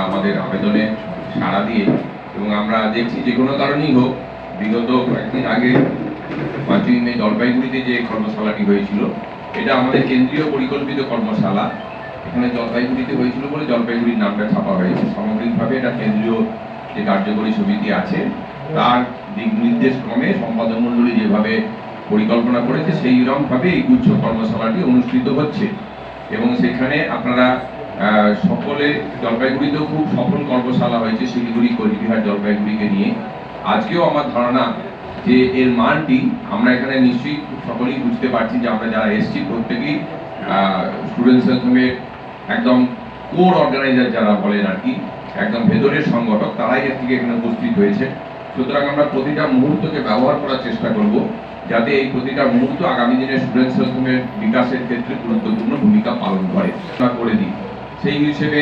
আমাদের আবেদনে সাড়া দিয়ে, এবং আমরা দেখছি যে কোনো কারণেই হোক, বিগত কয়েকদিন আগে 5ই মে জলপাইগুড়িতে যে কর্মশালাটি হয়েছিল, এটা আমাদের কেন্দ্রীয় পরিকল্পিত কর্মশালা। এখানে জলপাইগুড়িতে হয়েছিল বলে জলপাইগুড়ির নামটা ছাপা হয়েছে। সামগ্রিকভাবে এটা কেন্দ্রীয় যে কার্যকরী সমিতি আছে তার দিক নির্দেশ ক্রমে সম্পাদক মণ্ডলী যেভাবে পরিকল্পনা করেছে সেই রকমভাবে এই গুচ্ছ কর্মশালাটি অনুষ্ঠিত হচ্ছে। এবং সেখানে আপনারা সকলে, জলপাইগুড়িতেও খুব সফল কর্মশালা হয়েছে শিলিগুড়ি, কোচবিহার, জলপাইগুড়িকে নিয়ে। আজকেও আমার ধারণা যে এর মানটি আমরা এখানে নিশ্চয়ই সকলেই বুঝতে পারছি যে আমরা যারা এসছি প্রত্যেকেই স্টুডেন্ট সেলফের একদম কোর অর্গানাইজার যারা বলেন আর কি, একদম ভেতরের সংগঠক, তারাই এর থেকে এখানে উপস্থিত হয়েছে। সুতরাং আমরা প্রতিটা মুহূর্তকে ব্যবহার করার চেষ্টা করব যাতে এই প্রতিটা মুহূর্ত আগামী দিনে স্টুডেন্ট সেলফের বিকাশের ক্ষেত্রে গুরুত্বপূর্ণ ভূমিকা পালন করে দিই। সেই হিসেবে